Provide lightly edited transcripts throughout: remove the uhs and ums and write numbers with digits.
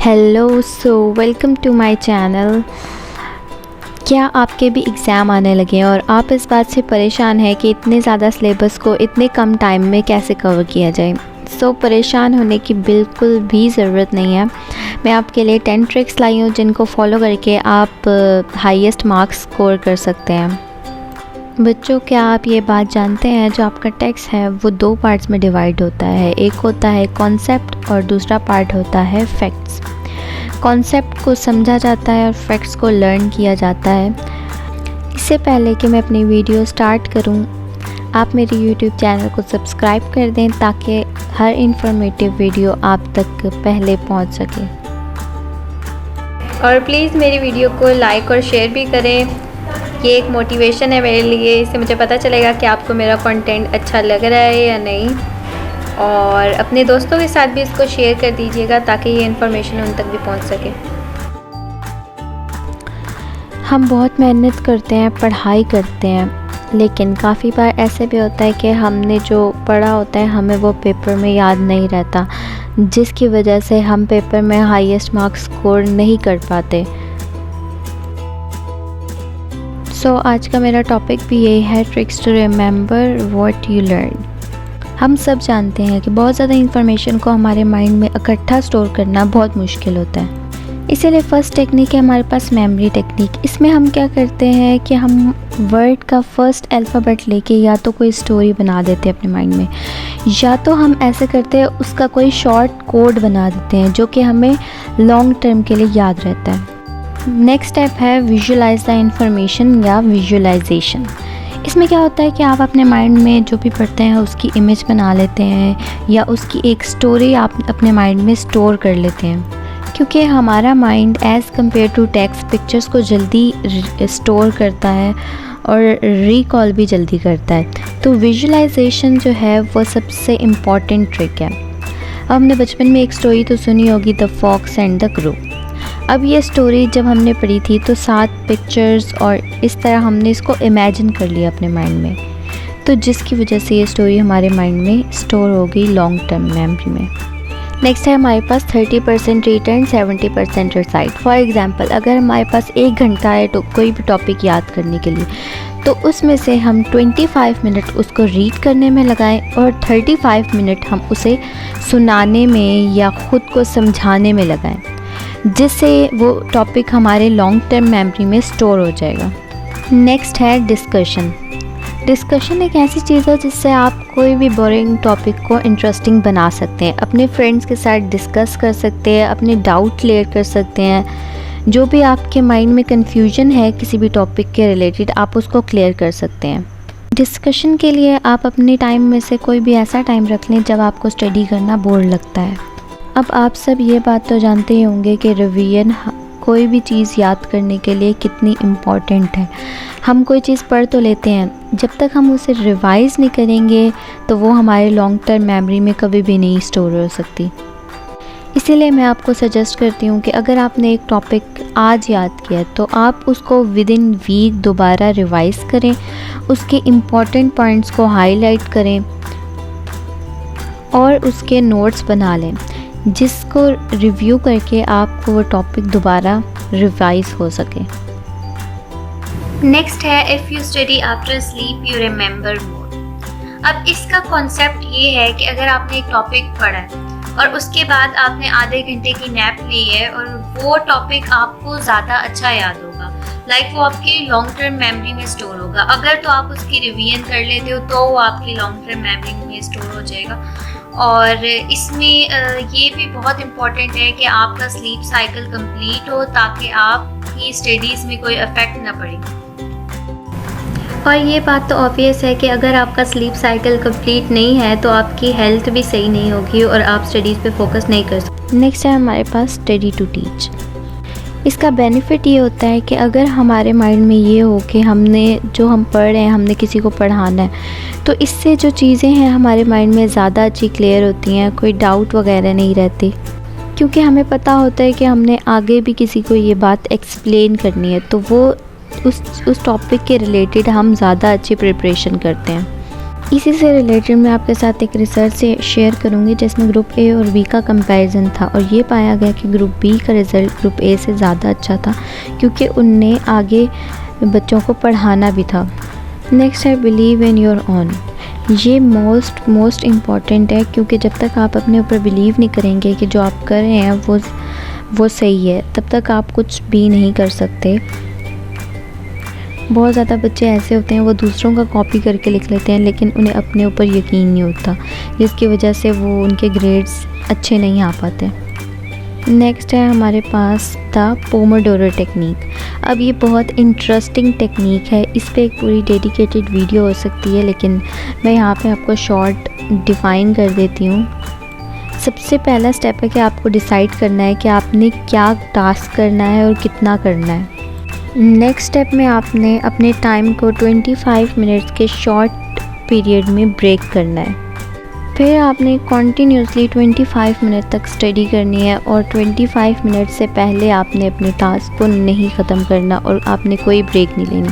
Hello welcome to my channel. क्या आपके भी एग्ज़ाम आने लगे हैं और आप इस बात से परेशान हैं कि इतने ज़्यादा सिलेबस को इतने कम टाइम में कैसे कवर किया जाए? परेशान होने की बिल्कुल भी ज़रूरत नहीं है। मैं आपके लिए 10 ट्रिक्स लाई हूँ जिनको फॉलो करके आप हाईएस्ट मार्क्स स्कोर कर सकते हैं। बच्चों, क्या आप ये बात जानते हैं, जो आपका टेक्स्ट है वो 2 पार्ट्स में डिवाइड होता है। एक होता है कॉन्सेप्ट और दूसरा पार्ट होता है फैक्ट्स। कॉन्सेप्ट को समझा जाता है और फैक्ट्स को लर्न किया जाता है। इससे पहले कि मैं अपनी वीडियो स्टार्ट करूं, आप मेरे यूट्यूब चैनल को सब्सक्राइब कर दें ताकि हर इंफॉर्मेटिव वीडियो आप तक पहले पहुंच सके। और प्लीज़ मेरी वीडियो को लाइक और शेयर भी करें। ये एक मोटिवेशन है मेरे लिए, इससे मुझे पता चलेगा कि आपको मेरा कंटेंट अच्छा लग रहा है या नहीं। और अपने दोस्तों के साथ भी इसको शेयर कर दीजिएगा ताकि ये इन्फॉर्मेशन उन तक भी पहुंच सके। हम बहुत मेहनत करते हैं, पढ़ाई करते हैं, लेकिन काफ़ी बार ऐसे भी होता है कि हमने जो पढ़ा होता है हमें वो पेपर में याद नहीं रहता, जिसकी वजह से हम पेपर में हाईएस्ट मार्क्स स्कोर नहीं कर पाते। आज का मेरा टॉपिक भी यही है, tricks to remember what you learn. हम सब जानते हैं कि बहुत ज़्यादा इन्फॉर्मेशन को हमारे माइंड में इकट्ठा स्टोर करना बहुत मुश्किल होता है। इसीलिए फ़र्स्ट टेक्निक है हमारे पास मेमोरी टेक्निक। इसमें हम क्या करते हैं कि हम वर्ड का फर्स्ट अल्फ़ाबेट लेके या तो कोई स्टोरी बना देते हैं अपने माइंड में, या तो हम ऐसे करते हैं उसका कोई शॉर्ट कोड बना देते हैं जो कि हमें लॉन्ग टर्म के लिए याद रहता है। नेक्स्ट स्टेप है विजुअलाइज द इंफॉर्मेशन या विजुअलाइजेशन। इसमें क्या होता है कि आप अपने माइंड में जो भी पढ़ते हैं उसकी इमेज बना लेते हैं या उसकी एक स्टोरी आप अपने माइंड में स्टोर कर लेते हैं, क्योंकि हमारा mind as compare to text pictures को जल्दी स्टोर करता है और रिकॉल भी जल्दी करता है। तो विजुअलाइजेशन जो है वो सबसे इम्पॉर्टेंट ट्रिक है। अब हमने बचपन में एक स्टोरी तो सुनी होगी, the fox and the crow. अब ये स्टोरी जब हमने पढ़ी थी तो 7 पिक्चर्स और इस तरह हमने इसको इमेजिन कर लिया अपने माइंड में, तो जिसकी वजह से ये स्टोरी हमारे माइंड में स्टोर हो गई लॉन्ग टर्म मेमोरी में। नेक्स्ट है हमारे पास 30% रीड, 70% रिसाइट। फॉर एग्जांपल, अगर हमारे पास 1 घंटा है तो कोई भी टॉपिक याद करने के लिए, तो उसमें से हम 25 मिनट उसको रीड करने में लगाएं और 35 मिनट हम उसे सुनाने में या ख़ुद को समझाने में लगाएं, जिससे वो टॉपिक हमारे लॉन्ग टर्म मेमोरी में स्टोर हो जाएगा। नेक्स्ट है डिस्कशन। डिस्कशन एक ऐसी चीज़ है जिससे आप कोई भी बोरिंग टॉपिक को इंटरेस्टिंग बना सकते हैं। अपने फ्रेंड्स के साथ डिस्कस कर सकते हैं, अपने डाउट क्लियर कर सकते हैं, जो भी आपके माइंड में कन्फ्यूजन है किसी भी टॉपिक के रिलेटेड आप उसको क्लियर कर सकते हैं। डिस्कशन के लिए आप अपने टाइम में से कोई भी ऐसा टाइम रख लें जब आपको स्टडी करना बोर लगता है। अब आप सब ये बात तो जानते ही होंगे कि रिवीजन कोई भी चीज़ याद करने के लिए कितनी इम्पॉर्टेंट है। हम कोई चीज़ पढ़ तो लेते हैं, जब तक हम उसे रिवाइज़ नहीं करेंगे तो वो हमारे लॉन्ग टर्म मेमोरी में कभी भी नहीं स्टोर हो सकती। इसीलिए मैं आपको सजेस्ट करती हूँ कि अगर आपने एक टॉपिक आज याद किया तो आप उसको विद इन वीक दोबारा रिवाइज़ करें, उसके इम्पॉर्टेंट पॉइंट्स को हाईलाइट करें और उसके नोट्स बना लें, जिसको रिव्यू करके आपको वो टॉपिक दोबारा रिवाइज हो सके। नेक्स्ट है if you study after sleep you remember more. अब इसका कॉन्सेप्ट ये है कि अगर आपने एक टॉपिक पढ़ा है और उसके बाद आपने आधे घंटे की नैप ली है और वो टॉपिक आपको ज़्यादा अच्छा याद होगा, लाइक वो आपकी लॉन्ग टर्म मेमोरी में स्टोर होगा। अगर तो आप उसकी रिवीजन कर लेते हो तो वो आपकी लॉन्ग टर्म मेमोरी में स्टोर हो जाएगा। और इसमें ये भी बहुत इम्पॉर्टेंट है कि आपका स्लीप साइकिल कंप्लीट हो ताकि आपकी स्टडीज़ में कोई इफ़ेक्ट ना पड़े। और ये बात तो ऑब्वियस है कि अगर आपका स्लीप साइकिल कंप्लीट नहीं है तो आपकी हेल्थ भी सही नहीं होगी और आप स्टडीज़ पे फोकस नहीं कर सकते। नेक्स्ट है हमारे पास स्टडी टू टीच। इसका बेनिफिट ये होता है कि अगर हमारे माइंड में ये हो कि जो हम पढ़ रहे हैं हमने किसी को पढ़ाना है, तो इससे जो चीज़ें हैं हमारे माइंड में ज़्यादा अच्छी क्लियर होती हैं, कोई डाउट वगैरह नहीं रहती, क्योंकि हमें पता होता है कि हमने आगे भी किसी को ये बात एक्सप्लेन करनी है, तो वो उस टॉपिक के रिलेटेड हम ज़्यादा अच्छी प्रिपरेशन करते हैं। इसी से रिलेटेड मैं आपके साथ एक रिसर्च से शेयर करूंगी जिसमें ग्रुप ए और बी का कंपैरिजन था, और ये पाया गया कि ग्रुप बी का रिज़ल्ट ग्रुप ए से ज़्यादा अच्छा था, क्योंकि उनने आगे बच्चों को पढ़ाना भी था। नेक्स्ट है बिलीव इन योर ओन। ये मोस्ट इम्पॉर्टेंट है, क्योंकि जब तक आप अपने ऊपर बिलीव नहीं करेंगे कि जो आप कर रहे हैं वो सही है, तब तक आप कुछ भी नहीं कर सकते। बहुत ज़्यादा बच्चे ऐसे होते हैं वो दूसरों का कॉपी करके लिख लेते हैं, लेकिन उन्हें अपने ऊपर यकीन नहीं होता, जिसकी वजह से वो उनके ग्रेड्स अच्छे नहीं आ पाते। नेक्स्ट है हमारे पास द पोमोडोरो टेक्निक। अब ये बहुत इंटरेस्टिंग टेक्निक है, इस पे एक पूरी डेडिकेटेड वीडियो हो सकती है, लेकिन मैं यहाँ पे आपको शॉर्ट डिफ़ाइन कर देती हूँ। सबसे पहला स्टेप है कि आपको डिसाइड करना है कि आपने क्या टास्क करना है और कितना करना है। नेक्स्ट स्टेप में आपने अपने टाइम को 25 मिनट्स के शॉर्ट पीरियड में ब्रेक करना है। फिर आपने कॉन्टीन्यूसली 25 मिनट तक स्टडी करनी है, और 25 मिनट से पहले आपने अपने टास्क को नहीं ख़त्म करना, और आपने कोई ब्रेक नहीं लेनी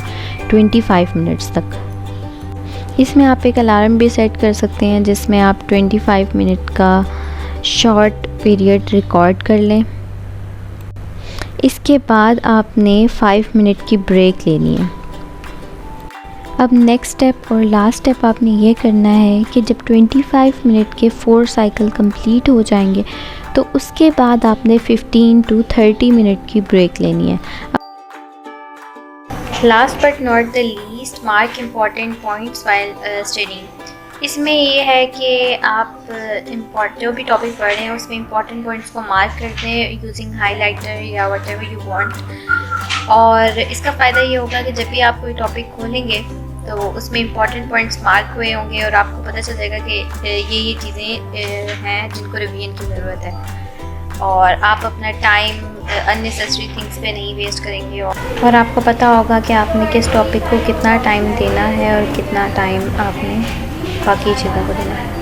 25 मिनट्स तक। इसमें आप एक अलार्म भी सेट कर सकते हैं जिसमें आप 25 मिनट का शॉर्ट पीरियड रिकॉर्ड कर लें। इसके बाद आपने 5 मिनट की ब्रेक लेनी है। अब नेक्स्ट स्टेप और लास्ट स्टेप आपने ये करना है कि जब 25 मिनट के 4 साइकिल कंप्लीट हो जाएंगे, तो उसके बाद आपने 15 to 30 मिनट की ब्रेक लेनी है। Last but not the least, mark important points while studying. इसमें ये है कि आप जो भी टॉपिक पढ़ रहे हैं उसमें इंपॉर्टेंट पॉइंट्स को मार्क कर दें यूजिंग हाइलाइटर या वट एवर यू वांट। और इसका फ़ायदा ये होगा कि जब भी आप कोई टॉपिक खोलेंगे तो उसमें इंपॉर्टेंट पॉइंट्स मार्क हुए होंगे, और आपको पता चल जाएगा कि ये चीज़ें हैं जिनको रिवीजन की ज़रूरत है, और आप अपना टाइम अननेसेसरी थिंग्स पे नहीं वेस्ट करेंगे, और आपको पता होगा कि आपने किस टॉपिक को कितना टाइम देना है और कितना टाइम आपने बाकी चीज़ों को देना है।